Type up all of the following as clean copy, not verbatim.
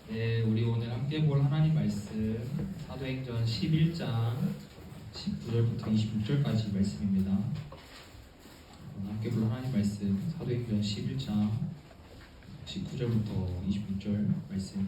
네, 우리 오늘 함께 볼 하나님 말씀 사도행전 11장 19절부터 26절까지 말씀입니다. 오늘 함께 볼 하나님 말씀 사도행전 11장 19절부터 26절 말씀.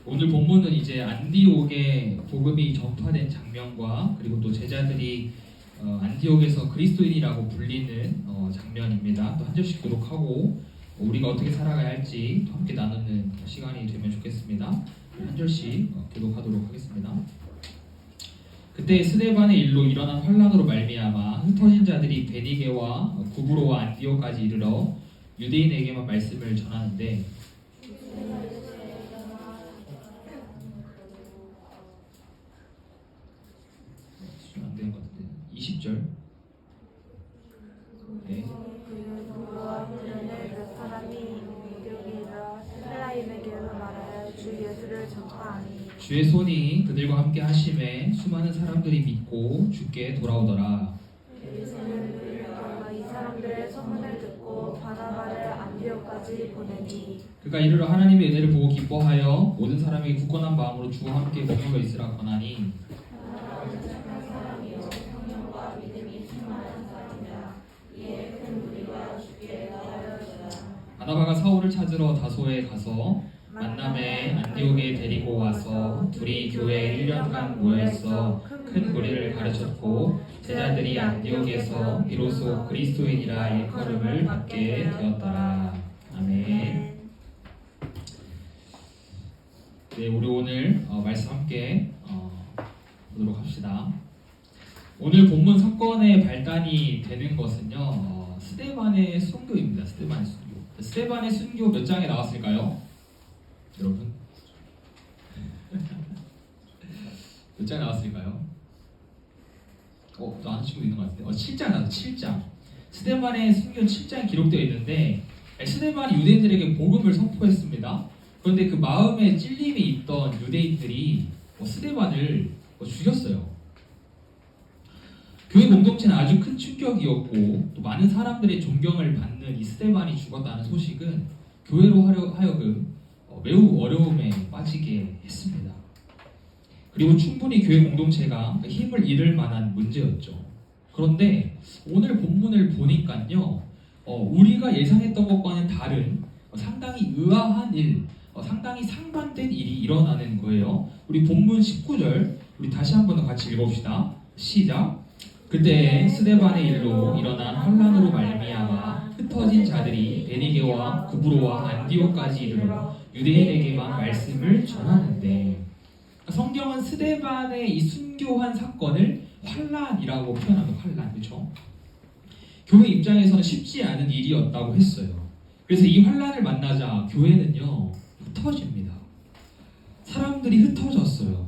오늘 본문은 이제 안디옥에 복음이 전파된 장면과 그리고 또 제자들이 안디옥에서 그리스도인이라고 불리는 장면입니다. 또 한 절씩 교독하고 우리가 어떻게 살아가야 할지 또 함께 나누는 시간이 되면 좋겠습니다. 한 절씩 교독하도록 하겠습니다. 그때 스데반의 일로 일어난 환란으로 말미암아 흩어진 자들이 베니게와 구브로와 안디옥까지 이르러 유대인에게만 말씀을 전하는데 안 되는 것 같은데 20절. 네. 몇 사람이 안디옥이라 헬라인에게로 말하여 주 예수를 전파하니 주의 손이 그들과 함께 하심에 수많은 사람들이 믿고 주께 돌아오더라. 이 사람들의 소문을 듣고 바나바를 안디옥까지 보내니 그가 이르러 하나님의 은혜를 보고 기뻐하여 모든 사람이 굳건한 마음으로 주와 함께 머물러 있으라 권하니 바나바가 사울을 찾으러 다소에 가서 만남에 안디옥에 데리고 와서 둘이 교회에 1년간 모여있어 큰 무리를 가르쳤고 제자들이 안디옥에서 비로소 그리스도인이라 일컬음을 받게 되었더라. 아멘. 네, 우리 오늘 말씀 함께 보도록 합시다. 오늘 본문 사건의 발단이 되는 것은요, 스데반의 순교입니다. 스데반의 순교. 스데반의 순교 몇 장에 나왔을까요? 여러분? 몇 장에 나왔을까요? 또 아는 친구 있는 것 같아요. 7장 나왔어요. 7장. 스데반의 순교는 7장에 기록되어 있는데 스데반이 유대인들에게 복음을 선포했습니다. 그런데 그 마음에 찔림이 있던 유대인들이 스데반을 죽였어요. 교회 공동체는 아주 큰 충격이었고 또 많은 사람들의 존경을 받는 이 스데반이 죽었다는 소식은 교회로 하여금 매우 어려움에 빠지게 했습니다. 그리고 충분히 교회 공동체가 힘을 잃을 만한 문제였죠. 그런데 오늘 본문을 보니까요, 우리가 예상했던 것과는 다른 상당히 의아한 일, 상당히 상반된 일이 일어나는 거예요. 우리 본문 19절 우리 다시 한번 더 같이 읽어봅시다. 시작. 그때 스데반의 일로 일어난 환란으로 말미암아 흩어진 자들이 베니게와 구브로와 안디옥까지 이르러 유대인에게만 말씀을 전하는데, 성경은 스데반의 이 순교한 사건을 환란이라고 표현합니다. 환란, 그렇죠? 교회 입장에서는 쉽지 않은 일이었다고 했어요. 그래서 이 환란을 만나자 교회는요 흩어집니다. 사람들이 흩어졌어요.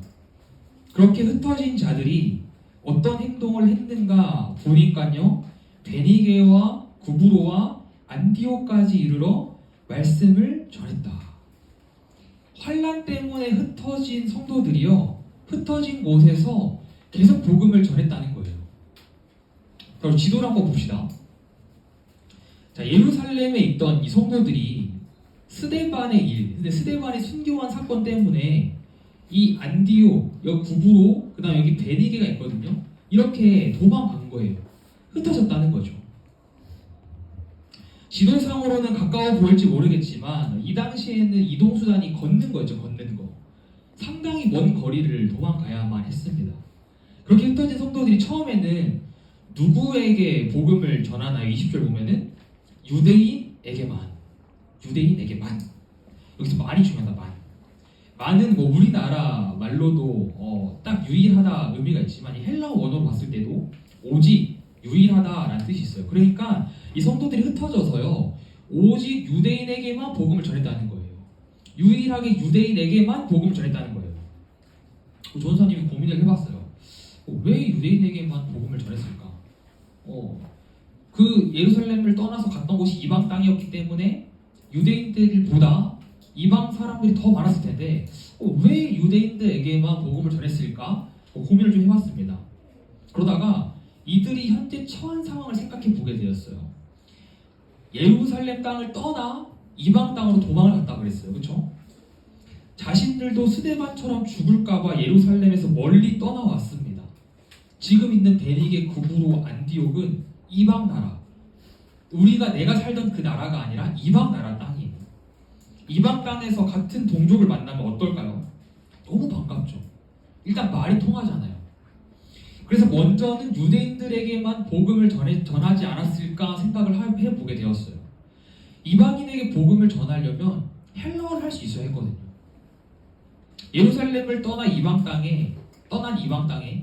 그렇게 흩어진 자들이 어떤 행동을 했는가 보니까요, 베니게와 구브로와 안디옥까지 이르러 말씀을 전했다. 환란 때문에 흩어진 성도들이요, 흩어진 곳에서 계속 복음을 전했다는 거예요. 그럼 지도를 한번 봅시다. 자, 예루살렘에 있던 이 성도들이 스데반의 일, 근데 스데반의 순교한 사건 때문에 이 안디옥, 여기 구브로, 그 다음 여기 베니게가 있거든요. 이렇게 도망간 거예요. 흩어졌다는 거죠. 지도상으로는 가까워 보일지 모르겠지만 이 당시에는 이동수단이 걷는 거죠. 걷는 거. 상당히 먼 거리를 도망가야만 했습니다. 그렇게 흩어진 성도들이 처음에는 누구에게 복음을 전하나요? 20절 보면은 유대인에게만. 여기서 많이 중요하다. 많은 우리나라 말로도 딱 유일하다 의미가 있지만 이 헬라어 원어로 봤을 때도 오직 유일하다라는 뜻이 있어요. 그러니까 이 성도들이 흩어져서요 오직 유대인에게만 복음을 전했다는 거예요. 유일하게 유대인에게만 복음을 전했다는 거예요. 조은사님이 고민을 해봤어요. 왜 유대인에게만 복음을 전했을까? 그 예루살렘을 떠나서 갔던 곳이 이방 땅이었기 때문에 유대인들보다 이방 사람들이 더 많았을 텐데 왜 유대인들에게만 복음을 전했을까? 고민을 좀 해봤습니다. 그러다가 이들이 현재 처한 상황을 생각해 보게 되었어요. 예루살렘 땅을 떠나 이방 땅으로 도망을 갔다 그랬어요. 그렇죠? 자신들도 스데반처럼 죽을까봐 예루살렘에서 멀리 떠나왔습니다. 지금 있는 베니게, 구브로, 안디옥은 이방 나라. 내가 살던 그 나라가 아니라 이방 나라 땅이에요. 이방 땅에서 같은 동족을 만나면 어떨까요? 너무 반갑죠. 일단 말이 통하잖아요. 그래서 먼저는 유대인들에게만 복음을 전하지 않았을까 생각을 해보게 되었어요. 이방인에게 복음을 전하려면 헬라어를 할 수 있어야 했거든요. 예루살렘을 떠난 이방 땅에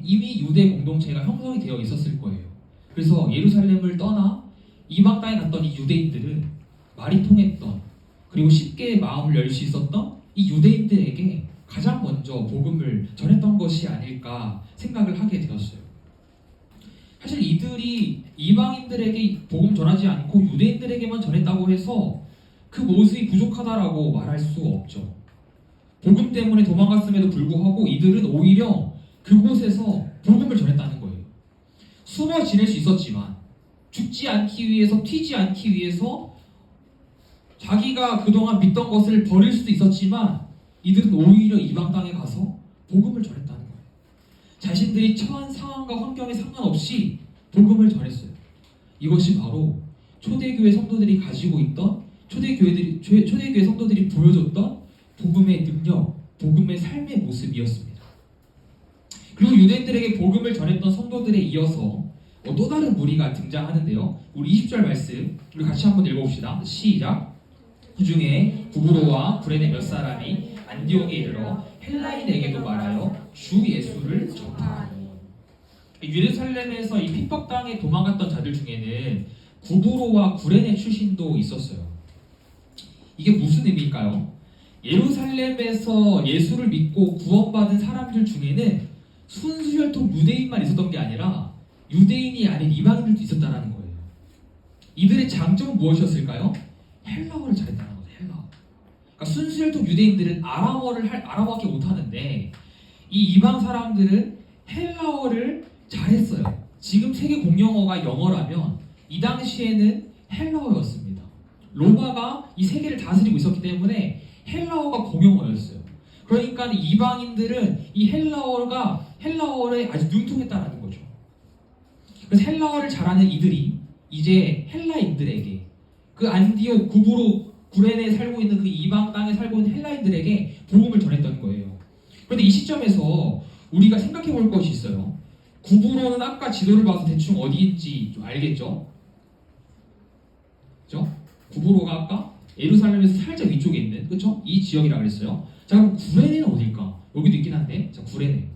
이미 유대 공동체가 형성이 되어 있었을 거예요. 그래서 예루살렘을 떠나 이방 땅에 갔던 이 유대인들은 말이 통했던, 그리고 쉽게 마음을 열 수 있었던 이 유대인들에게 가장 먼저 복음을 전했던 것이 아닐까 생각을 하게 되었어요. 사실 이들이 이방인들에게 복음 전하지 않고 유대인들에게만 전했다고 해서 그 모습이 부족하다라고 말할 수 없죠. 복음 때문에 도망갔음에도 불구하고 이들은 오히려 그곳에서 복음을 전했다는 거예요. 숨어 지낼 수 있었지만 죽지 않기 위해서, 튀지 않기 위해서 자기가 그동안 믿던 것을 버릴 수도 있었지만 이들은 오히려 이방 땅에 가서 복음을 전했다는 거예요. 자신들이 처한 상황과 환경에 상관없이 복음을 전했어요. 이것이 바로 초대교회 성도들이 가지고 있던, 초대교회 성도들이 보여줬던 복음의 능력, 복음의 삶의 모습이었습니다. 그리고 유대인들에게 복음을 전했던 성도들에 이어서 또 다른 무리가 등장하는데요. 우리 20절 말씀 우리 같이 한번 읽어봅시다. 시작. 그 중에 구브로와 구레네 몇 사람이 안디옥에 이르러 헬라인에게도 말하여 주 예수를 전파하니. 예루살렘에서 이 핍박당에 도망갔던 자들 중에는 구브로와 구레네 출신도 있었어요. 이게 무슨 의미일까요? 예루살렘에서 예수를 믿고 구원받은 사람들 중에는 순수혈통 유대인만 있었던 게 아니라 유대인이 아닌 이방인들도 있었다는 거예요. 이들의 장점은 무엇이었을까요? 헬라어를 잘했다는 거죠. 헬라어. 그러니까 순수혈통 유대인들은 아람어밖에 못하는데 이 이방 사람들은 헬라어를 잘했어요. 지금 세계 공용어가 영어라면 이 당시에는 헬라어였습니다. 로마가 이 세계를 다스리고 있었기 때문에 헬라어가 공용어였어요. 그러니까 이방인들은 이 헬라어에 아주 능통했다는 거죠. 그래서 헬라어를 잘하는 이들이 이제 헬라인들에게, 그 안디옥, 구브로, 구레네에 살고 있는 그 이방 땅에 살고 있는 헬라인들에게 복음을 전했던 거예요. 그런데 이 시점에서 우리가 생각해 볼 것이 있어요. 구브로는 아까 지도를 봐서 대충 어디인지 좀 알겠죠? 그죠? 구브로가 아까 예루살렘에서 살짝 위쪽에 있는, 그쵸? 이 지역이라고 그랬어요. 자, 그럼 구레네는 어딜까? 여기도 있긴 한데, 자, 구레네는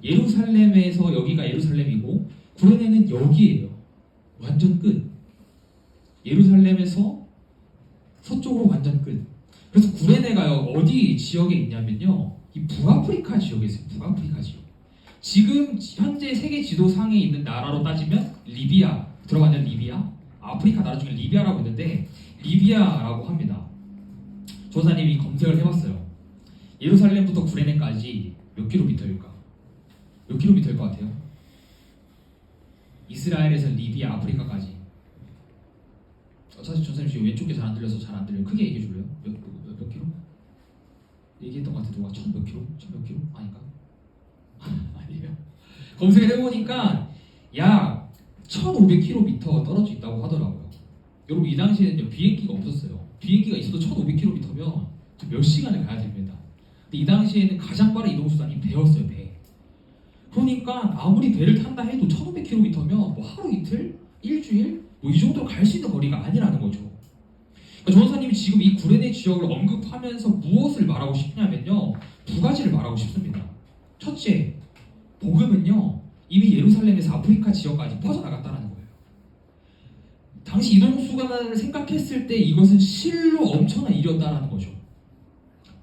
예루살렘에서 여기가 예루살렘이고 구레네는 여기예요. 완전 끝. 예루살렘에서 서쪽으로 완전 끝. 그래서 구레네가요, 어디 지역에 있냐면요, 이 북아프리카 지역에 있어요. 북아프리카 지역. 지금 현재 세계 지도상에 있는 나라로 따지면 리비아, 들어가는 리비아, 아프리카 나라 중에 리비아라고 있는데 리비아라고 합니다. 조사님이 검색을 해봤어요. 예루살렘부터 구레네까지 몇 킬로미터일까? 몇 킬로미터일 것 같아요? 이스라엘에서 리비아, 아프리카까지. 사실 조사님 지금 왼쪽에 잘 안 들려서 잘 안 들려요. 크게 얘기해 줄래요? 몇 킬로? 얘기했던 것 같아. 누가 1000몇 킬로? 1000몇 킬로? 아닌가? 아니에요. 검색을 해보니까 약 1500km 떨어져 있다고 하더라고요. 여러분, 이 당시에는 비행기가 없었어요. 비행기가 있어도 1500km면 몇 시간을 가야 됩니다. 근데 이 당시에는 가장 빠른 이동수단이 배였어요. 배. 그러니까 아무리 배를 탄다 해도 1500km면 뭐 하루 이틀? 일주일? 뭐 이 정도 갈 수 있는 거리가 아니라는 거죠. 그러니까 전사님이 지금 이 구레네 지역을 언급하면서 무엇을 말하고 싶냐면요, 두 가지를 말하고 싶습니다. 첫째, 복음은요 이미 예루살렘에서 아프리카 지역까지 퍼져나갔다는 거예요. 당시 이동수단을 생각했을 때 이것은 실로 엄청난 일이었다는 거죠.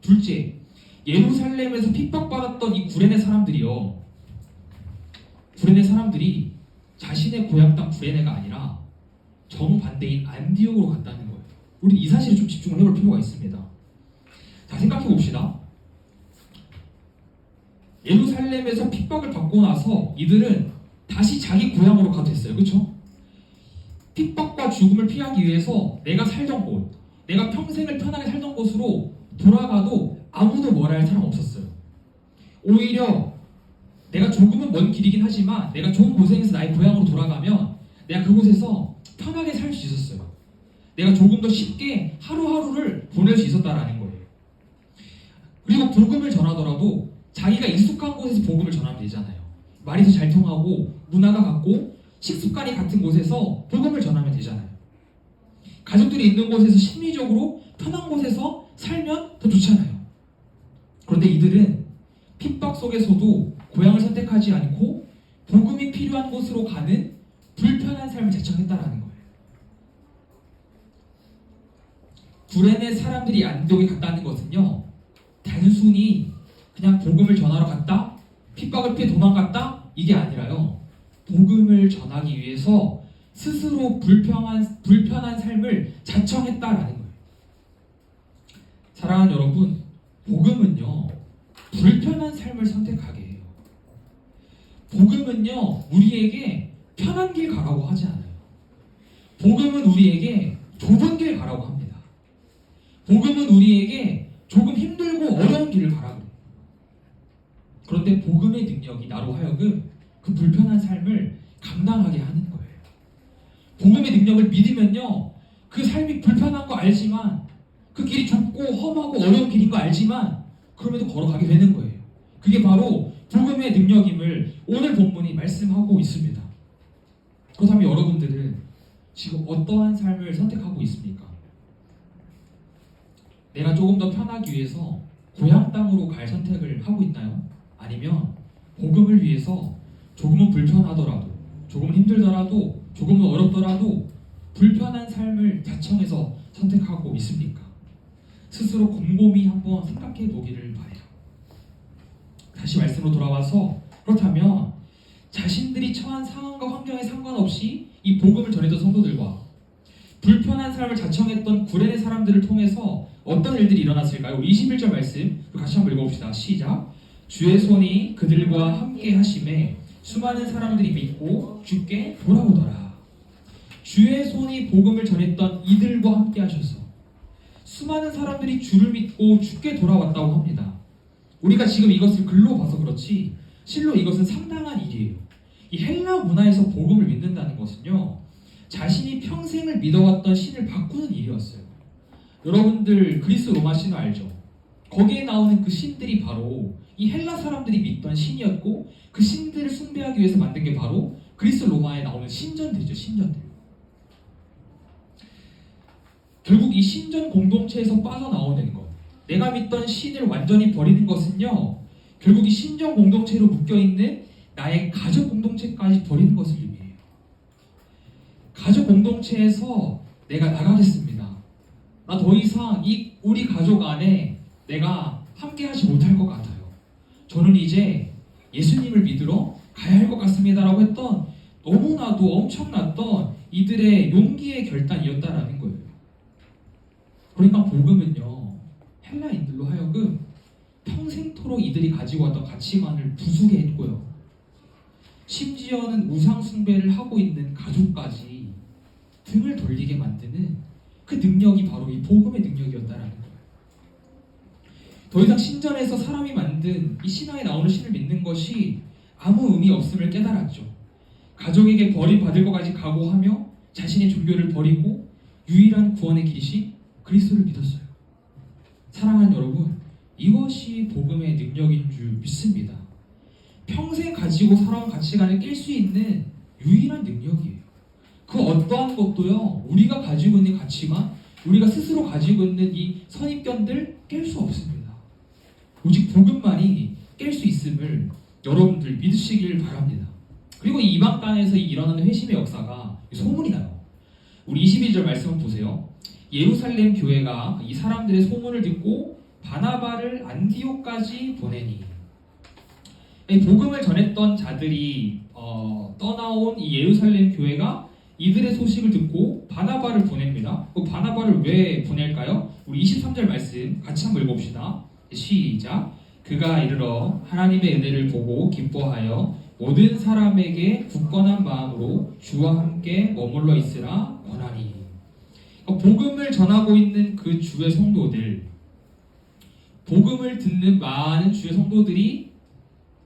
둘째, 예루살렘에서 핍박받았던 이 구레네 사람들이 자신의 고향 땅 구레네가 아니라 정반대인 안디옥으로 갔다는 거예요. 우리 이 사실에 좀 집중을 해볼 필요가 있습니다. 자, 생각해 봅시다. 예루살렘에서 핍박을 받고 나서 이들은 다시 자기 고향으로 가도 됐어요. 그렇죠? 핍박과 죽음을 피하기 위해서 내가 살던 곳, 내가 평생을 편하게 살던 곳으로 돌아가도 아무도 뭐라 할 사람 없었어요. 오히려 내가 조금은 먼 길이긴 하지만 내가 좋은 고생에서 나의 고향으로 돌아가면 내가 그곳에서 편하게 살 수 있었어요. 내가 조금 더 쉽게 하루하루를 보낼 수 있었다라는 거예요. 그리고 복음을 전하더라도 자기가 익숙한 곳에서 복음을 전하면 되잖아요. 말이 더 잘 통하고 문화가 같고 식습관이 같은 곳에서 복음을 전하면 되잖아요. 가족들이 있는 곳에서 심리적으로 편한 곳에서 살면 더 좋잖아요. 그런데 이들은 핍박 속에서도 고향을 선택하지 않고 복음이 필요한 곳으로 가는 불편한 삶을 제청했다라는 거예요. 구레네 사람들이 안디옥에 갔다는 것은요, 단순히 그냥 복음을 전하러 갔다, 핍박을 피해 도망갔다, 이게 아니라요, 복음을 전하기 위해서 스스로 불편한 삶을 자청했다라는 거예요. 사랑하는 여러분, 복음은요, 불편한 삶을 선택하게 해요. 복음은요, 우리에게 편한 길 가라고 하지 않아요. 복음은 우리에게 좁은 길 가라고 합니다. 복음은 우리에게 조금 힘들고 어려운 길을 가라고 해요. 그런데 복음의 능력이 나로 하여금 그 불편한 삶을 감당하게 하는 거예요. 복음의 능력을 믿으면요, 그 삶이 불편한 거 알지만, 그 길이 좁고 험하고 어려운 길인 거 알지만 그럼에도 걸어가게 되는 거예요. 그게 바로 복음의 능력임을 오늘 본문이 말씀하고 있습니다. 그렇다면 여러분들은 지금 어떠한 삶을 선택하고 있습니까? 내가 조금 더 편하기 위해서 고향 땅으로 갈 선택을 하고 있나요? 아니면 복음을 위해서 조금은 불편하더라도, 조금은 힘들더라도, 조금은 어렵더라도 불편한 삶을 자청해서 선택하고 있습니까? 스스로 곰곰이 한번 생각해 보기를 바래요. 다시 말씀으로 돌아와서, 그렇다면 자신들이 처한 상황과 환경에 상관없이 이 복음을 전했던 성도들과 불편한 삶을 자청했던 구레네 사람들을 통해서 어떤 일들이 일어났을까요? 우리 21절 말씀 같이 한번 읽어봅시다. 시작. 주의 손이 그들과 함께 하심에 수많은 사람들이 믿고 주께 돌아오더라. 주의 손이 복음을 전했던 이들과 함께 하셔서 수많은 사람들이 주를 믿고 주께 돌아왔다고 합니다. 우리가 지금 이것을 글로 봐서 그렇지 실로 이것은 상당한 일이에요. 이 헬라 문화에서 복음을 믿는다는 것은요, 자신이 평생을 믿어왔던 신을 바꾸는 일이었어요. 여러분들 그리스 로마 신을 알죠? 거기에 나오는 그 신들이 바로 이 헬라 사람들이 믿던 신이었고, 그 신들을 숭배하기 위해서 만든 게 바로 그리스 로마에 나오는 신전들이죠. 신전들. 결국 이 신전 공동체에서 빠져나오는 것, 내가 믿던 신을 완전히 버리는 것은요, 결국 이 신전 공동체로 묶여있는 나의 가족 공동체까지 버리는 것을 의미해요. 가족 공동체에서 내가 나가겠습니다. 나 더 이상 우리 가족 안에 내가 함께하지 못할 것 같아요. 저는 이제 예수님을 믿으러 가야 할 것 같습니다 라고 했던, 너무나도 엄청났던 이들의 용기의 결단이었다라는 거예요. 그러니까 복음은요, 헬라인들로 하여금 평생토록 이들이 가지고 왔던 가치관을 부수게 했고요, 심지어는 우상 숭배를 하고 있는 가족까지 등을 돌리게 만드는 그 능력이 바로 이 복음의 능력이었다라는 거예요. 더 이상 신전에서 사람이 만든 이 신화에 나오는 신을 믿는 것이 아무 의미 없음을 깨달았죠. 가족에게 버림받을 것까지 각오하며 자신의 종교를 버리고 유일한 구원의 길이신 그리스도를 믿었어요. 사랑하는 여러분, 이것이 복음의 능력인 줄 믿습니다. 평생 가지고 살아온 가치관을 깰 수 있는 유일한 능력이에요. 그 어떠한 것도요, 우리가 가지고 있는 가치관, 우리가 스스로 가지고 있는 이 선입견들 깰 수 없습니다. 오직 복음만이 깰 수 있음을 여러분들 믿으시길 바랍니다. 그리고 이 이방 땅에서 일어나는 회심의 역사가 소문이 나요. 우리 22절 말씀을 보세요. 예루살렘 교회가 이 사람들의 소문을 듣고 바나바를 안디옥까지 보내니, 복음을 전했던 자들이 떠나온 이 예루살렘 교회가 이들의 소식을 듣고 바나바를 보냅니다. 그 바나바를 왜 보낼까요? 우리 23절 말씀 같이 한번 읽어봅시다. 시작. 그가 이르러 하나님의 은혜를 보고 기뻐하여 모든 사람에게 굳건한 마음으로 주와 함께 머물러 있으라 권하니. 복음을 전하고 있는 그 주의 성도들, 복음을 듣는 많은 주의 성도들이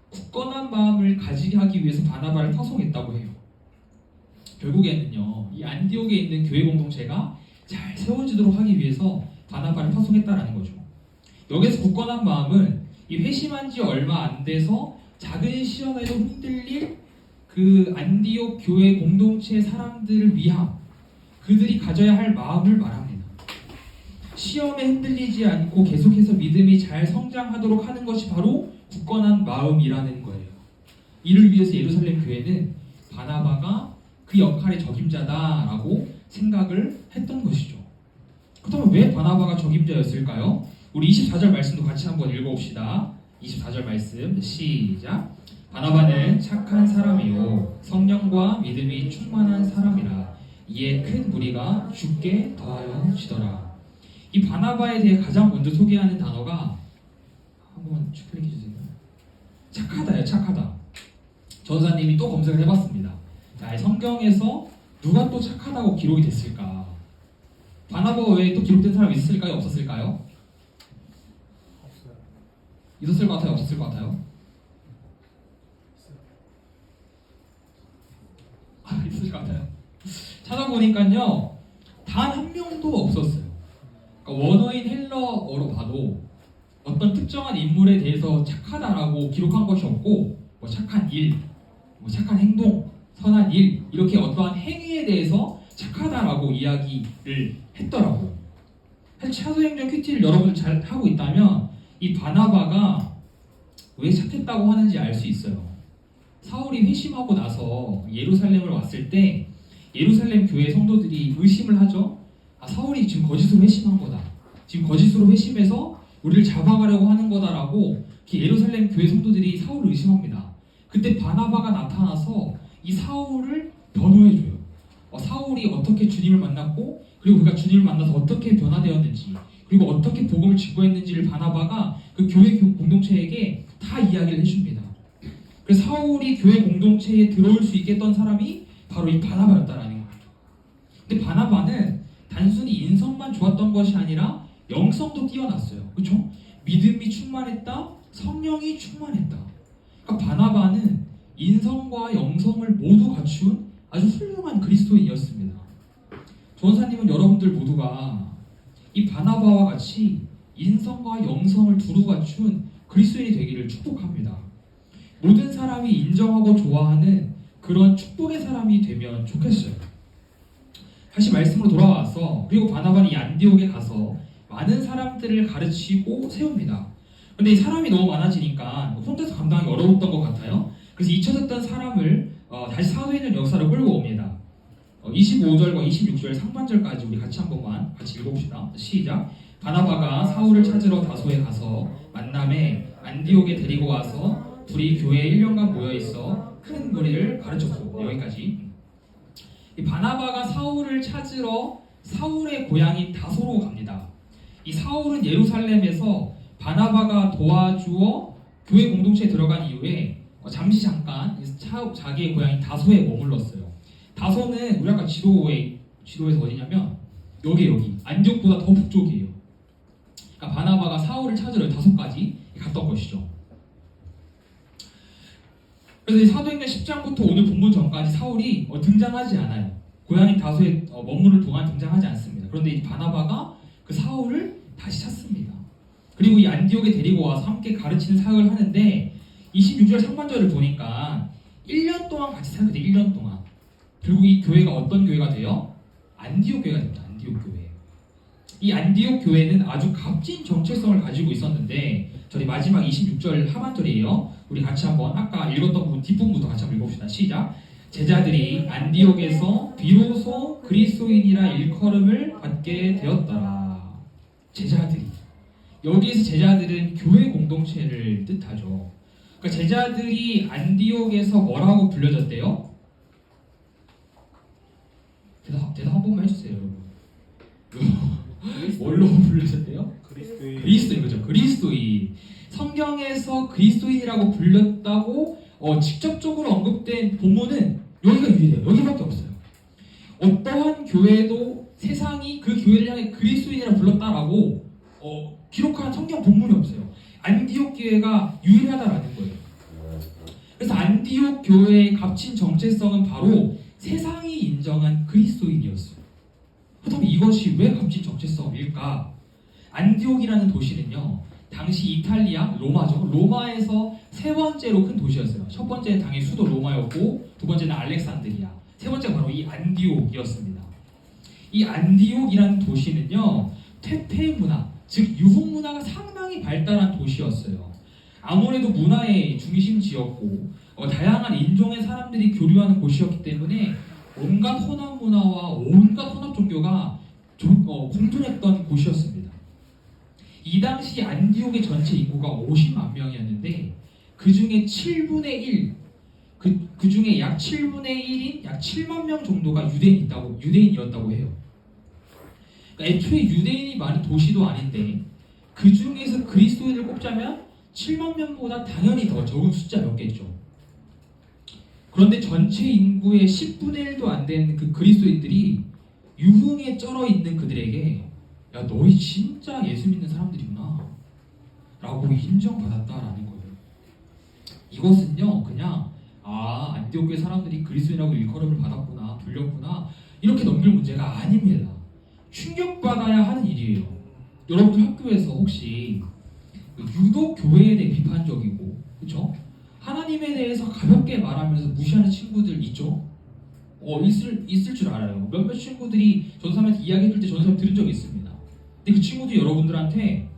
굳건한 마음을 가지게 하기 위해서 바나바를 파송했다고 해요. 결국에는요, 이 안디옥에 있는 교회 공동체가 잘 세워지도록 하기 위해서 바나바를 파송했다라는 거죠. 여기서 굳건한 마음은 이 회심한 지 얼마 안 돼서 작은 시험에도 흔들릴 그 안디옥 교회 공동체 사람들을 위함, 그들이 가져야 할 마음을 말합니다. 시험에 흔들리지 않고 계속해서 믿음이 잘 성장하도록 하는 것이 바로 굳건한 마음이라는 거예요. 이를 위해서 예루살렘 교회는 바나바가 그 역할의 적임자다라고 생각을 했던 것이죠. 그렇다면 왜 바나바가 적임자였을까요? 우리 24절 말씀도 같이 한번 읽어봅시다. 24절 말씀 시작. 바나바는 착한 사람이요 성령과 믿음이 충만한 사람이라 이에 큰 무리가 죽게 더하여 지더라. 이 바나바에 대해 가장 먼저 소개하는 단어가 한번 클릭해 주세요. 착하다예요. 착하다. 전사님이 또 검색을 해봤습니다. 자, 성경에서 누가 또 착하다고 기록이 됐을까? 바나바 외에 또 기록된 사람이 있을까요? 없었을까요? 없어요. 있었을 것 같아요? 없었을 것 같아요? 있을 것 같아요. 찾아보니까요, 단 한 명도 없었어요. 그러니까 원어인 헬러어로 봐도 어떤 특정한 인물에 대해서 착하다라고 기록한 것이 없고, 뭐 착한 일, 뭐 착한 행동, 선한 일, 이렇게 어떠한 행위에 대해서 착하다라고 이야기를 했더라고요. 사실 사도행전 큐티를 여러분들 잘 하고 있다면 이 바나바가 왜 착했다고 하는지 알 수 있어요. 사울이 회심하고 나서 예루살렘을 왔을 때 예루살렘 교회 성도들이 의심을 하죠. 아, 사울이 지금 거짓으로 회심한 거다. 지금 거짓으로 회심해서 우리를 잡아가려고 하는 거다라고 예루살렘 교회 성도들이 사울을 의심합니다. 그때 바나바가 나타나서 이 사울을 변호해줘요. 사울이 어떻게 주님을 만났고 그리고 그가 주님을 만나서 어떻게 변화되었는지 그리고 어떻게 복음을 증거했는지를 바나바가 그 교회 공동체에게 다 이야기를 해줍니다. 그래서 사울이 교회 공동체에 들어올 수 있게 했던 사람이 바로 이 바나바였다라는 거예요. 근데 바나바는 단순히 인성만 좋았던 것이 아니라 영성도 뛰어났어요. 그렇죠? 믿음이 충만했다, 성령이 충만했다. 그러니까 바나바는 인성과 영성을 모두 갖춘 아주 훌륭한 그리스도인이었습니다. 전사님은 여러분들 모두가 이 바나바와 같이 인성과 영성을 두루 갖춘 그리스도인이 되기를 축복합니다. 모든 사람이 인정하고 좋아하는 그런 축복의 사람이 되면 좋겠어요. 다시 말씀으로 돌아와서 그리고 바나바는 이 안디옥에 가서 많은 사람들을 가르치고 세웁니다. 근데 이 사람이 너무 많아지니까 혼자서 감당하기 어려웠던 것 같아요. 그래서 잊혀졌던 사람을 다시 사도행전 역사로 끌고 옵니다. 25절과 26절 상반절까지 우리 같이 한 번만 같이 읽어봅시다. 시작. 바나바가 사울을 찾으러 다소에 가서 만남에 안디옥에 데리고 와서 둘이 교회에 1년간 모여있어 큰 무리를 가르쳤고. 여기까지. 이 바나바가 사울을 찾으러 사울의 고향인 다소로 갑니다. 이 사울은 예루살렘에서 바나바가 도와주어 교회 공동체에 들어간 이후에 잠시 잠깐 자기의 고향인 다소에 머물렀어요. 다소는 우리 아까 지도에서 어디냐면 여기 안디옥보다 더 북쪽이에요. 그러니까 바나바가 사울을 찾으러 다소까지 갔던 것이죠. 그래서 이 사도행전 10장부터 오늘 본문 전까지 사울이 등장하지 않아요. 고향인 다소에 머무를 동안 등장하지 않습니다. 그런데 이 바나바가 그 사울을 다시 찾습니다. 그리고 이 안디옥에 데리고 와서 함께 가르치는 사역을 하는데 26절 상반절을 보니까 1년 동안 같이 살게 돼요. 1년 동안. 결국 이 교회가 어떤 교회가 돼요? 안디옥 교회가 됩니다. 안디옥 교회. 이 안디옥 교회는 아주 값진 정체성을 가지고 있었는데 저희 마지막 26절 하반절이에요. 우리 같이 한번 아까 읽었던 부분 뒷부분부터 같이 한번 읽어봅시다. 시작. 제자들이 안디옥에서 비로소 그리스도인이라 일컬음을 받게 되었더라. 제자들이. 여기에서 제자들은 교회 공동체를 뜻하죠. 그러니까 제자들이 안디옥에서 뭐라고 불려졌대요? 대답 한 번만 해주세요, 여러분. 뭘로 불려졌대요? 그리스도인. 그리스도인 거죠. 그리스도인. 성경에서 그리스도인이라고 불렸다고 직접적으로 언급된 본문은 여기가 유일해요. 여기밖에 없어요. 어떠한 교회도 세상이 그 교회를 향해 그리스도인이라 불렀다라고 기록한 성경 본문이 없어요. 안디옥 교회가 유일하다라는 거예요. 그래서 안디옥 교회의 값진 정체성은 바로 세상이 인정한 그리스도인이었어요. 그렇다면 이것이 왜 값진 정체성일까? 안디옥이라는 도시는요, 당시 이탈리아 로마죠. 로마에서 세 번째로 큰 도시였어요. 첫 번째는 당연히 수도 로마였고, 두 번째는 알렉산드리아, 세 번째가 바로 이 안디옥이었습니다. 이 안디옥이라는 도시는요, 퇴폐 문화, 즉 유흥 문화가 상당히 발달한 도시였어요. 아무래도 문화의 중심지였고 다양한 인종의 사람들이 교류하는 곳이었기 때문에 온갖 혼합 문화와 온갖 혼합 종교가 공존했던 곳이었습니다. 이 당시 안디옥의 전체 인구가 50만 명이었는데 그 중에 7분의 1, 그 중에 약 7분의 1인 약 7만 명 정도가 유대인이었다고 해요. 그러니까 애초에 유대인이 많은 도시도 아닌데 그 중에서 그리스도인을 꼽자면 7만 명보다 당연히 더 적은 숫자였겠죠. 그런데 전체 인구의 10분의 1도 안 되는 그 그리스도인들이 유흥에 쩔어 있는 그들에게 야, 너희 진짜 예수 믿는 사람들이구나 라고 인정받았다라는 거예요. 이것은요, 그냥 안디옥 교회 사람들이 그리스도인이라고 일컬음을 받았구나, 불렸구나 이렇게 넘길 문제가 아닙니다. 충격받아야 하는 일이에요. 여러분들 학교에서 혹시 유독 교회에 대해 비판적이고, 그렇죠? 하나님에 대해서 가볍게 말하면서 무시하는 친구들 있죠? 있을 줄 알아요. 몇몇 친구들이 전사님한테 이야기해줄 때 전사님 들은 적이 있습니다. 근데 그 친구들이 여러분들한테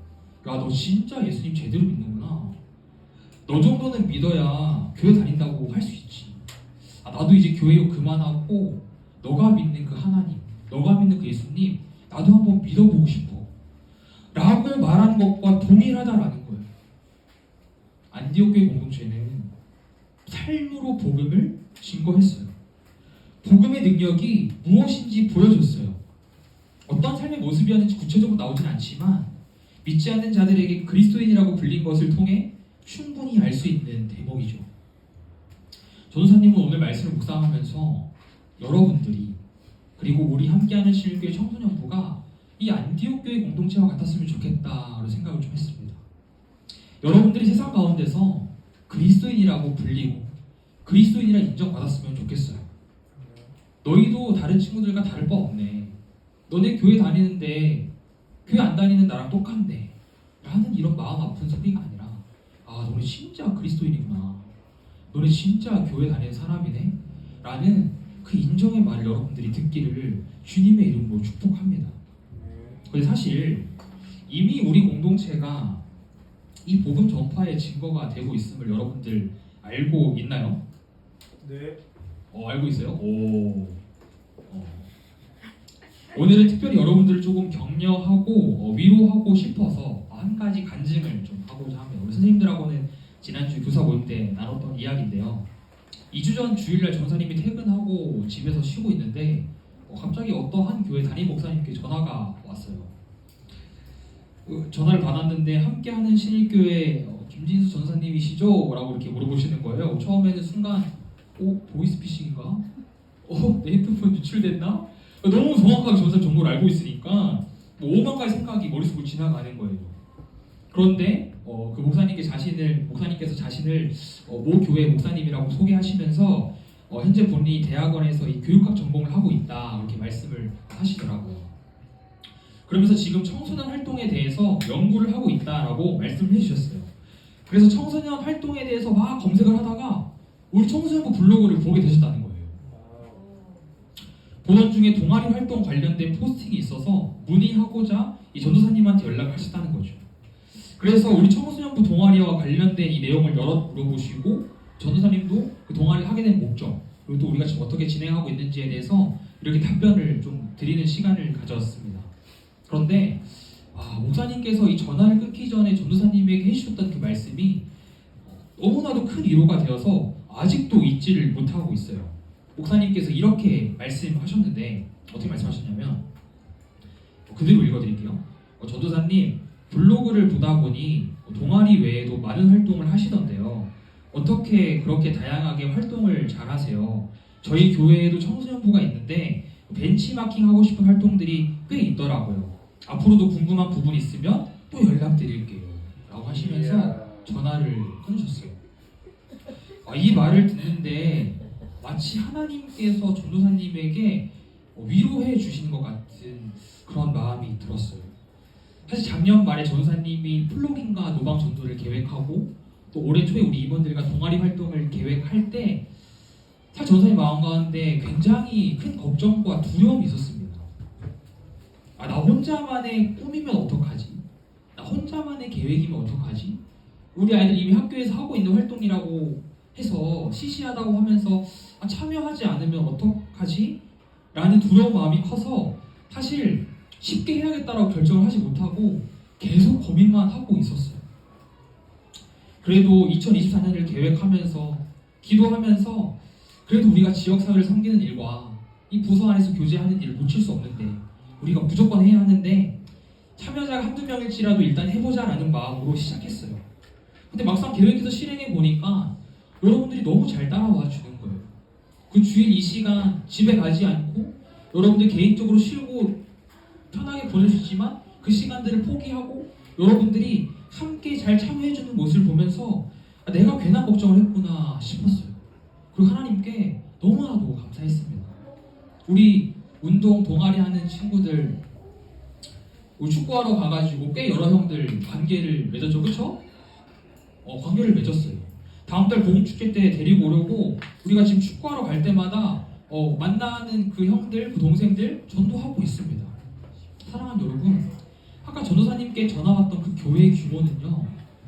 야, 너 진짜 예수님 제대로 믿는구나. 너 정도는 믿어야 교회 다닌다고 할 수 있지. 나도 이제 교회 그만하고 너가 믿는 그 하나님, 너가 믿는 그 예수님 나도 한번 믿어보고 싶어 라고 말하는 것과 동일하다라는 거예요. 안디옥 교회 공동체는 삶으로 복음을 증거했어요. 복음의 능력이 무엇인지 보여줬어요. 어떤 삶의 모습이었는지 구체적으로 나오진 않지만 믿지 않는 자들에게 그리스도인이라고 불린 것을 통해 충분히 알 수 있는 대목이죠. 전도사님은 오늘 말씀을 묵상하면서 여러분들이 그리고 우리 함께하는 신일교회 청소년부가 이 안디옥 교회 공동체와 같았으면 좋겠다라는 생각을 좀 했습니다. 여러분들이 세상 가운데서 그리스도인이라고 불리고 그리스도인이라 인정받았으면 좋겠어요. 너희도 다른 친구들과 다를 바 없네. 너네 교회 다니는데 교회 안 다니는 나랑 똑같네 라는 이런 마음 아픈 소리가 아니라 너네 진짜 그리스도인이구나. 너네 진짜 교회 다니는 사람이네 라는 그 인정의 말을 여러분들이 듣기를 주님의 이름으로 축복합니다. 근데 사실 이미 우리 공동체가 이 복음 전파의 증거가 되고 있음을 여러분들 알고 있나요? 네. 알고 있어요? 오늘은 특별히 여러분들을 조금 격려하고 위로하고 싶어서 한 가지 간증을 좀 하고자 합니다. 우리 선생님들하고는 지난주 교사 모임 때 나눴던 이야기인데요. 2주 전 주일날 전사님이 퇴근하고 집에서 쉬고 있는데 갑자기 어떠한 교회 담임 목사님께 전화가 왔어요. 전화를 받았는데 함께하는 신일교회 김진수 전사님이시죠? 라고 이렇게 물어보시는 거예요. 처음에는 순간 보이스피싱인가? 내 핸드폰 유출됐나? 너무 정확하게 전사 정보를 알고 있으니까 5만 가지 생각이 머릿속으로 지나가는 거예요. 그런데 그 목사님께서 자신을 모 교회 목사님이라고 소개하시면서 현재 본인이 대학원에서 이 교육학 전공을 하고 있다 이렇게 말씀을 하시더라고요. 그러면서 지금 청소년 활동에 대해서 연구를 하고 있다라고 말씀을 해주셨어요. 그래서 청소년 활동에 대해서 막 검색을 하다가 우리 청소년부 블로그를 보게 되셨다는 거예요. 보던 중에 동아리 활동 관련된 포스팅이 있어서 문의하고자 이 전도사님한테 연락을 하셨다는 거죠. 그래서 우리 청소년부 동아리와 관련된 이 내용을 여러 물어보시고 전도사님도 그 동아리를 하게 된 목적 그리고 또 우리가 지금 어떻게 진행하고 있는지에 대해서 이렇게 답변을 좀 드리는 시간을 가졌습니다. 그런데 목사님께서 이 전화를 끊기 전에 전도사님에게 해주셨던 그 말씀이 너무나도 큰 위로가 되어서 아직도 잊지를 못하고 있어요. 목사님께서 이렇게 말씀하셨는데 어떻게 말씀하셨냐면 그대로 읽어드릴게요. 전도사님 블로그를 보다 보니 동아리 외에도 많은 활동을 하시던데요. 어떻게 그렇게 다양하게 활동을 잘 하세요? 저희 교회에도 청소년부가 있는데 벤치마킹 하고 싶은 활동들이 꽤 있더라고요. 앞으로도 궁금한 부분 있으면 또 연락드릴게요. 라고 하시면서 전화를 끊으셨어요. 이 말을 듣는데 마치 하나님께서 전도사님에게 위로해 주신 것 같은 그런 마음이 들었어요. 사실 작년 말에 전도사님이 플로깅과 노방 전도를 계획하고 또 올해 초에 우리 임원들과 동아리 활동을 계획할 때 사실 전도사님 마음 가운데 굉장히 큰 걱정과 두려움이 있었습니다. 나 혼자만의 꿈이면 어떡하지? 나 혼자만의 계획이면 어떡하지? 우리 아이들 이미 학교에서 하고 있는 활동이라고 해서 시시하다고 하면서 참여하지 않으면 어떡하지? 라는 두려운 마음이 커서 사실 쉽게 해야겠다라고 결정을 하지 못하고 계속 고민만 하고 있었어요. 그래도 2024년을 계획하면서 기도하면서 그래도 우리가 지역사회를 섬기는 일과 이 부서 안에서 교제하는 일을 놓칠 수 없는데 우리가 무조건 해야 하는데 참여자가 한두 명일지라도 일단 해보자라는 마음으로 시작했어요. 근데 막상 계획해서 실행해 보니까 여러분들이 너무 잘 따라와 주는 거예요. 그 주일 이 시간 집에 가지 않고 여러분들 개인적으로 쉬고 편하게 보낼 수 있지만 그 시간들을 포기하고 여러분들이 함께 잘 참여해주는 모습을 보면서 내가 괜한 걱정을 했구나 싶었어요. 그리고 하나님께 너무나도 감사했습니다. 우리 운동 동아리 하는 친구들 우리 축구하러 가가지고 꽤 여러 형들 관계를 맺었죠, 그쵸? 관계를 맺었어요. 다음 달 보금축제 때 데리고 오려고 우리가 지금 축구하러 갈 때마다 만나는 그 형들, 그 동생들 전도하고 있습니다. 사랑하는 여러분, 아까 전도사님께 전화 왔던 그 교회의 규모는요,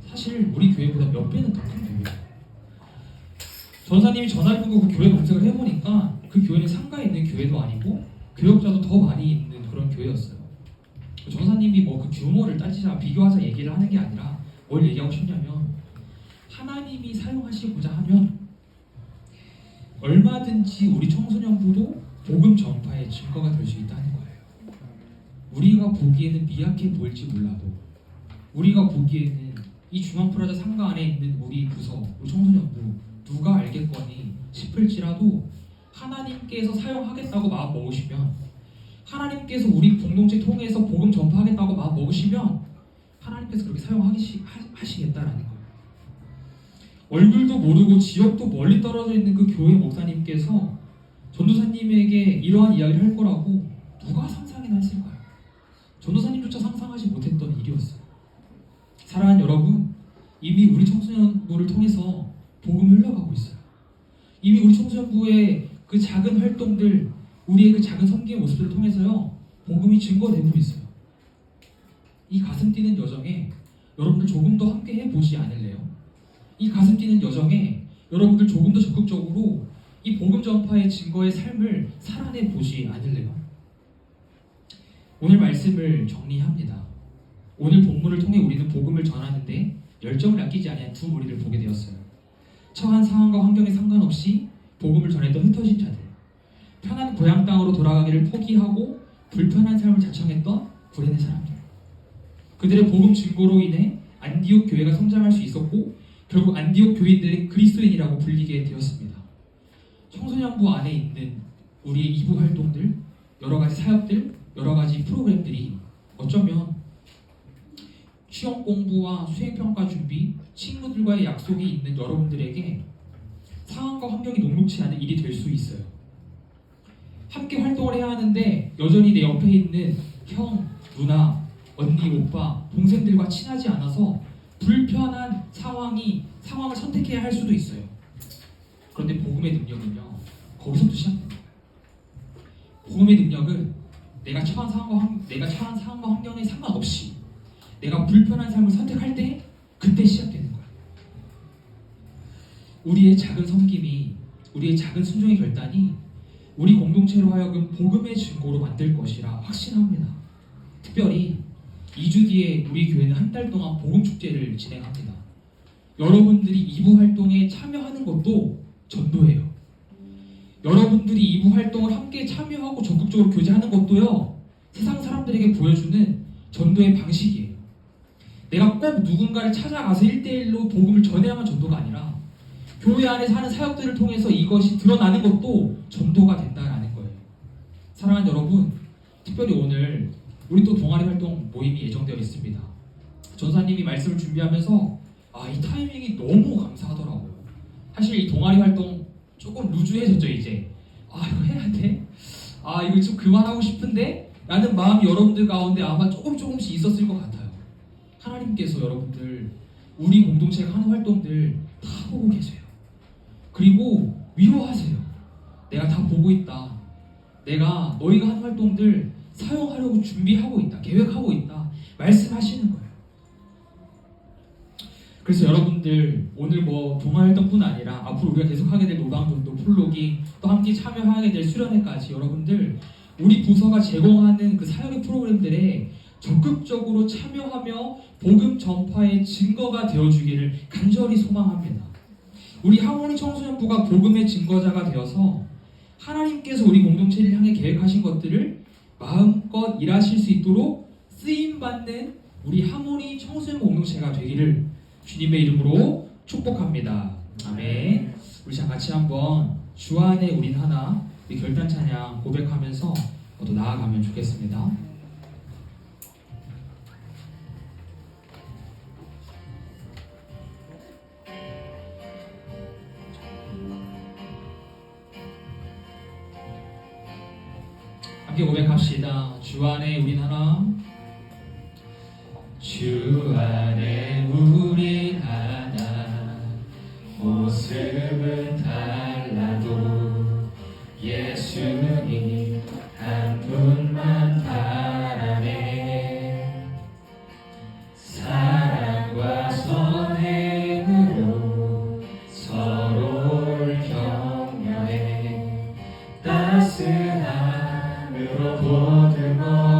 사실 우리 교회보다 몇 배는 더 큰 교회예요. 전도사님이 전화를 끊고 그 교회 검색을 해보니까 그 교회는 상가에 있는 교회도 아니고 교역자도 더 많이 있는 그런 교회였어요. 전도사님이 그 규모를 따지자 비교하자 얘기를 하는 게 아니라 뭘 얘기하고 싶냐면 하나님이 사용하시고자 하면 얼마든지 우리 청소년부도 복음 전파의 증거가 될 수 있다는 거예요. 우리가 보기에는 미약해 보일지 몰라도 우리가 보기에는 이 중앙프라자 상가 안에 있는 우리 부서, 우리 청소년부 누가 알겠거니 싶을지라도 하나님께서 사용하겠다고 마음 먹으시면 하나님께서 우리 공동체 통해서 복음 전파하겠다고 마음 먹으시면 하나님께서 그렇게 사용하시겠다라는 거예요. 얼굴도 모르고 지역도 멀리 떨어져 있는 그 교회 목사님께서 전도사님에게 이러한 이야기를 할 거라고 누가 상상이나 했을까요? 전도사님조차 상상하지 못했던 일이었어요. 사랑하는 여러분, 이미 우리 청소년부를 통해서 복음이 흘러가고 있어요. 이미 우리 청소년부의 그 작은 활동들, 우리의 그 작은 섬기의 모습들을 통해서요, 복음이 증거되고 있어요. 이 가슴 뛰는 여정에 여러분들 조금 더 함께 해보지 않을래요? 이 가슴 뛰는 여정에 여러분들 조금 더 적극적으로 이 복음 전파의 증거의 삶을 살아내 보지 않을래요? 오늘 말씀을 정리합니다. 오늘 본문을 통해 우리는 복음을 전하는데 열정을 아끼지 아니한 두 무리를 보게 되었어요. 처한 상황과 환경에 상관없이 복음을 전했던 흩어진 자들, 편한 고향 땅으로 돌아가기를 포기하고 불편한 삶을 자청했던 구레네 사람들. 그들의 복음 증거로 인해 안디옥 교회가 성장할 수 있었고 결국 안디옥 교인들의 그리스도인이라고 불리게 되었습니다. 청소년부 안에 있는 우리의 이부 활동들, 여러 가지 사역들, 여러 가지 프로그램들이 어쩌면 시험 공부와 수행평가 준비, 친구들과의 약속이 있는 여러분들에게 상황과 환경이 녹록치 않은 일이 될 수 있어요. 함께 활동을 해야 하는데 여전히 내 옆에 있는 형, 누나, 언니, 오빠, 동생들과 친하지 않아서 불편한 상황을 선택해야 할 수도 있어요. 그런데 복음의 능력은요, 거기서부터 시작됩니다. 복음의 능력은 내가 처한 상황과 환경에 상관없이 내가 불편한 삶을 선택할 때 그때 시작되는 거야. 우리의 작은 섬김이, 우리의 작은 순종의 결단이 우리 공동체로 하여금 복음의 증거로 만들 것이라 확신합니다. 특별히 2주 뒤에 우리 교회는 한 달 동안 복음 축제를 진행합니다. 여러분들이 이부 활동에 참여하는 것도 전도예요. 여러분들이 이부 활동을 함께 참여하고 적극적으로 교제하는 것도요, 세상 사람들에게 보여주는 전도의 방식이에요. 내가 꼭 누군가를 찾아가서 1대1로 복음을 전해야만 전도가 아니라 교회 안에서 하는 사역들을 통해서 이것이 드러나는 것도 전도가 된다라는 거예요. 사랑하는 여러분, 특별히 오늘 우리 또 동아리 활동 모임이 예정되어 있습니다. 전사님이 말씀을 준비하면서 이 타이밍이 너무 감사하더라고요. 사실 이 동아리 활동 조금 루즈해졌죠. 이제 이거 해야 돼? 이거 좀 그만하고 싶은데? 라는 마음이 여러분들 가운데 아마 조금씩 있었을 것 같아요. 하나님께서 여러분들 우리 공동체가 하는 활동들 다 보고 계세요. 그리고 위로하세요. 내가 다 보고 있다. 내가 너희가 하는 활동들 사용하려고 준비하고 있다. 계획하고 있다. 말씀하시는 거예요. 그래서 여러분들 오늘 동아리 활동뿐 아니라 앞으로 우리가 계속 하게 될 노방전도, 풀로기, 또 함께 참여하게 될 수련회까지 여러분들 우리 부서가 제공하는 그 사역의 프로그램들에 적극적으로 참여하며 복음 전파의 증거가 되어주기를 간절히 소망합니다. 우리 하모니 청소년부가 복음의 증거자가 되어서 하나님께서 우리 공동체를 향해 계획하신 것들을 마음껏 일하실 수 있도록 쓰임받는 우리 하모니 청소년 공동체가 되기를 주님의 이름으로 축복합니다. 아멘. 우리 자 같이 한번 주 안에 우린 하나, 우리 결단 찬양 고백하면서 또 나아가면 좋겠습니다. 함께 고백합시다. 주 안에 우린 하나. 주 안에 우린 하나. 모습은 달라도 예수님 한 분만 바라네. 사랑과 선행으로 서로를 격려해 따스함으로 보듬어나니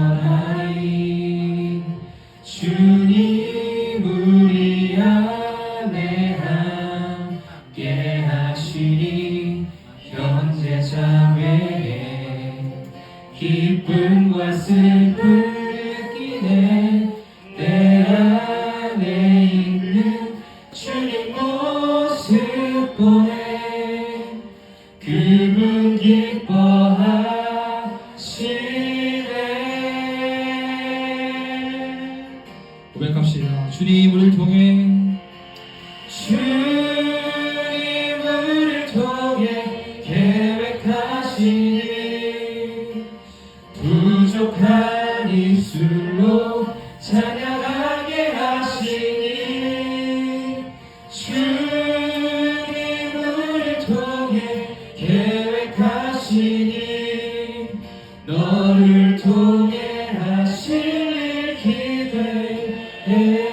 주님 우리 안에 함께 하시니 형제자매의 기쁨과 슬픔 느끼네. 내 안에 있는 주님 모습 보네. 그분 기뻐하시네. 고백합시다. 주님을 통해 계획하시니 부족한 입술로 찬양하게 하시니 주님을 통해 계획하시니 너를 통해 하실 일 기대해.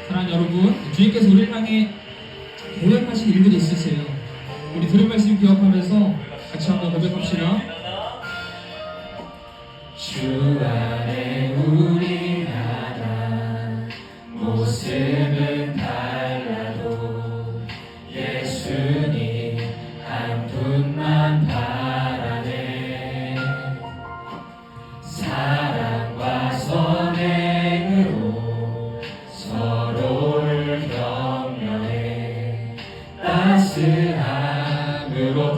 사랑하는 여러분, 주님께서 우리를 향해 계획하신 일들이 있으세요. 우리 들은 말씀 기억하면서 같이 한번 고백합시다. 주 안에 우리 하나. 모습은 달라도 예수님 한 분만 바라네. 사랑과 선행으로 서로를 격려해 따스함으로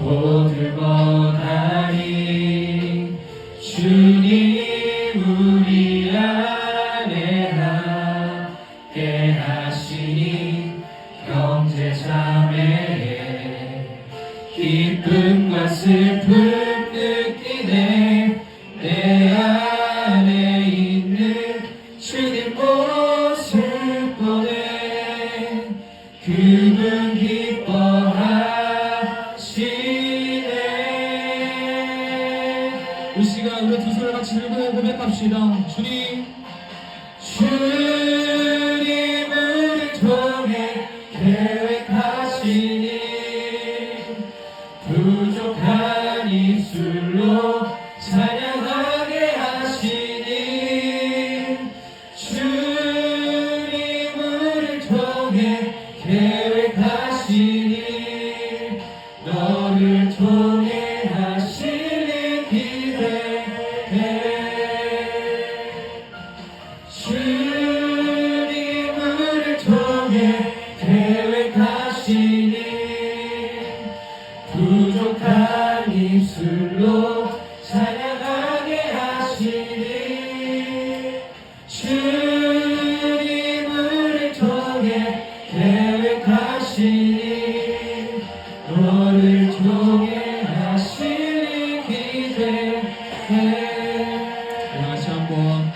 보듬어나니 주님 우리 안에 함께 하시니 형제자매의 기쁨과 슬픔 느끼네. 내 안에 있는 주님 모습 보네. 그분 기뻐하시네. 이 시간 우리 두 손을 같이 들고 고백합시다. 주님을 통해 계획하시니 부족한 입술로 찬양하게 하시니 주님을 통해 계획하시니 너를 통해 하실 일 기대해. 계획하시니 너를 통해 하시니 기대해. 우리 같이 한번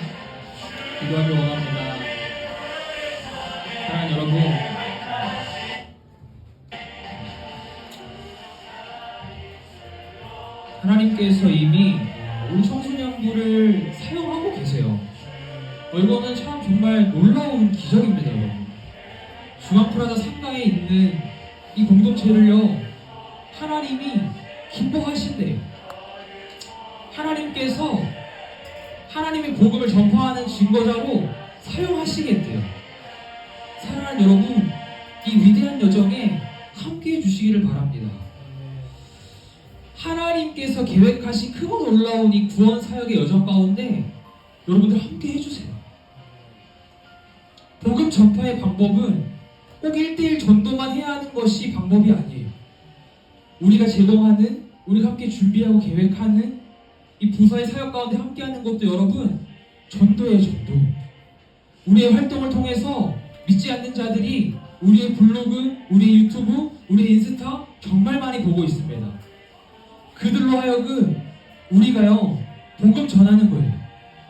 기도하기 원합니다. 사랑하는 여러분, 하나님께서 이미 우리 청소년부를 사용하고 계세요. 이거는 참 정말 놀라운 기적입니다, 여러분. 중앙프라자 상가에 있는 이 공동체를요, 하나님이 기뻐하신대요. 하나님께서 하나님의 복음을 전파하는 증거자로 사용하시겠대요. 사랑하는 여러분, 이 위대한 여정에 함께 해주시기를 바랍니다. 하나님께서 계획하신 크고 놀라운 이 구원 사역의 여정 가운데 여러분들 함께 해주세요. 복음 전파의 방법은 꼭 1대1 전도만 해야 하는 것이 방법이 아니에요. 우리가 제공하는, 우리가 함께 준비하고 계획하는 이 부서의 사역 가운데 함께하는 것도 여러분 전도예요, 전도. 우리의 활동을 통해서 믿지 않는 자들이 우리의 블로그, 우리의 유튜브, 우리의 인스타 정말 많이 보고 있습니다. 그들로 하여금 우리가요 복음 전하는 거예요.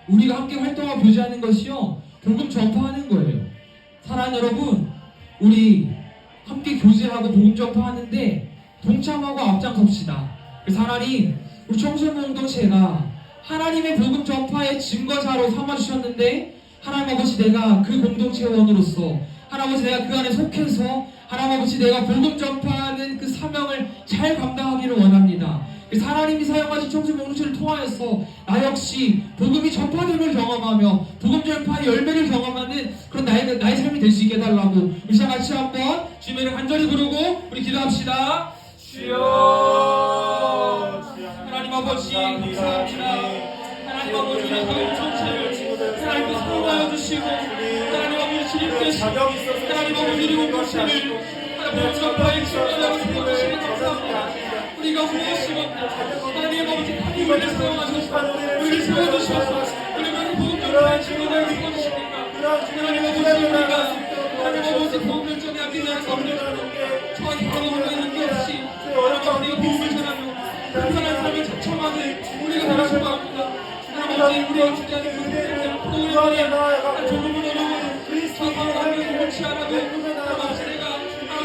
우리가 함께 활동하고 교제하는 것이요 복음 전파하는 거예요. 사랑하는 여러분, 우리 함께 교제하고 복음 전파하는데 동참하고 앞장섭시다. 그래서 하나님, 우리 청소년 공동체가 하나님의 복음 전파의 증거자로 삼아주셨는데, 하나님 아버지, 내가 그 공동체원으로서 하나님 아버지, 내가 그 안에 속해서 하나님 아버지, 내가 복음 전파하는 그 사명을 잘 감당하기를 원합니다. 그래서 하나님이 사용하신 청소년 공동체를 통하여서 나 역시 복음이 전파됨을 경험하며 복음 전파의 열매를 경험하는 그런 나의 삶이 될 수 있게 해달라고 우리 다 같이 한번 주님의 이름 간절히 부르고 우리 기도합시다. 주여, 하나님 아버지 감사합니다. 하나님 아버지, 우리 복음 전체를 하나님께 사용하여 주시고, 하나님 아버지 주님께서 하나님 아버지 우리 공동체를 복음 전파의 증거자로 세워주시니 감사합니다. 우리가 무엇이건데 하나님 아버지 하나님 우리를 사용하셔서 우리를 세워주셔서 우리가 복음 전파의 증거자로 세워주십니까? 하나님 아버지, 우리가 하나님 아버지 복음을 전하기 위한 법률하는 저와 경험을 하는 게 없이 하나님 우리가 복음을 전하며 불편한 삶을 자청하는 우리가 되기 소망합니다. 하나님 아버지, 우리가 주장하는 프로그램에 조금은 어려운 사과를 하면서 옳지 않아도 하나님 아버지, 내가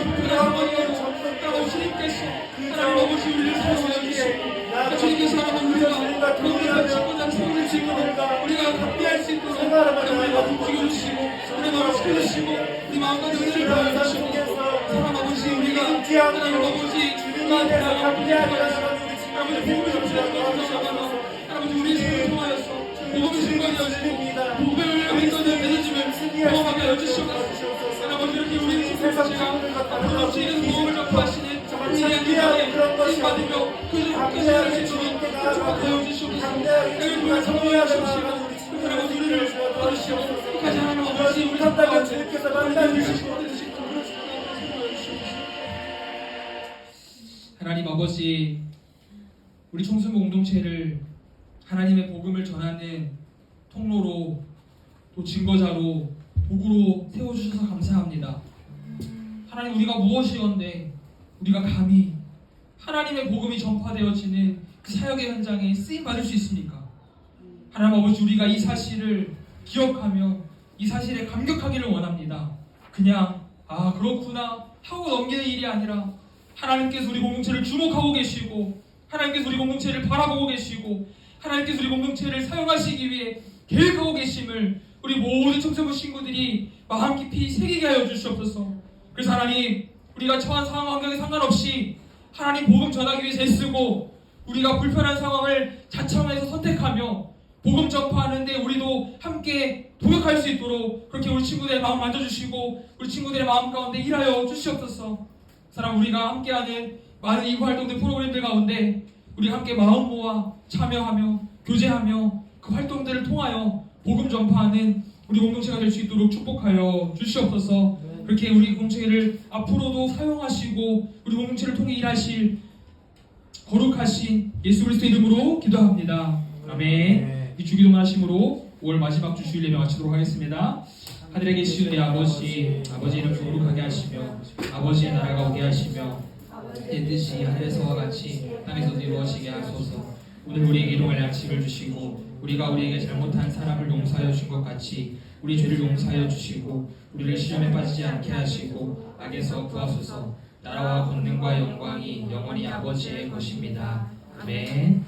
불편한 상황이어도 하나님 아버지 주님께서 하나님 아버지 우리를 사용하여 주시고, 주님께서 하나님 우리가 복음을 친구나 소원을 지고 우리가 감비할 수 있도록 우리가 움직여주시고 우리 마음을 지켜주시고 우리 마음과 은혜를 더해주시고, 하나님 아버지 우리가 하나님 아버지 주님께서 감비하게 하시고 아버지 복음을 전하셔서 아버지 우리 삶을 통하여서 복음을 증거하여주시고 복음을 행동을 맺어주면 경험하게 해주시옵소서. 아버지, 이렇게 우리 공동체가 아버지 이런 복음을 전파하시는 우리의 기도에 쓰임받으며 그저 살아갈 수 있도록 축복하여 주시옵소서. 내가 그걸 성공하여 주시고 아버지 우리를 도와주시옵소서. 끝까지 하나님 아버지 우리 삶과 주님께서 만나주시고 하나님 아버지, 우리 청소년 공동체를 하나님의 복음을 전하는 통로로 또 증거자로 도구로 세워주셔서 감사합니다. 하나님, 우리가 무엇이건데 우리가 감히 하나님의 복음이 전파되어지는 그 사역의 현장에 쓰임받을 수 있습니까? 하나님 아버지, 우리가 이 사실을 기억하며 이 사실에 감격하기를 원합니다. 그냥 그렇구나 하고 넘기는 일이 아니라 하나님께서 우리 공동체를 주목하고 계시고 하나님께서 우리 공동체를 바라보고 계시고 하나님께서 우리 공동체를 사용하시기 위해 계획하고 계심을 우리 모든 청소년 친구들이 마음 깊이 새기게 하여 주시옵소서. 그래서 하나님, 우리가 처한 상황 환경에 상관없이 하나님 복음 전하기 위해서 애쓰고 우리가 불편한 상황을 자청해서 선택하며 복음 전파하는데 우리도 함께 동역할 수 있도록 그렇게 우리 친구들의 마음 만져주시고 우리 친구들의 마음 가운데 일하여 주시옵소서. 사랑, 우리가 함께하는 많은 이후 활동들 프로그램들 가운데 우리가 함께 마음 모아 참여하며 교제하며 그 활동들을 통하여 복음 전파하는 우리 공동체가 될 수 있도록 축복하여 주시옵소서. 그렇게 우리 공동체를 앞으로도 사용하시고 우리 공동체를 통해 일하실 거룩하신 예수 그리스도 이름으로 기도합니다. 아멘. 이 주기도만 하심으로 5월 마지막 주 주일 예배 마치도록 하겠습니다. 하늘에 계신 우리 아버지 이름 거룩하게 하시며 아버지의 나라가 오게 하시며 내 뜻이 하늘에서와 같이 땅에서도 이루어지게 하소서. 오늘 우리에게 일용할 양식을 주시고 우리가 우리에게 잘못한 사람을 용서하여 준 것 같이 우리 죄를 용서하여 주시고 우리를 시험에 빠지지 않게 하시고 악에서 구하소서. 나라와 권능과 영광이 영원히 아버지의 것입니다. 아멘.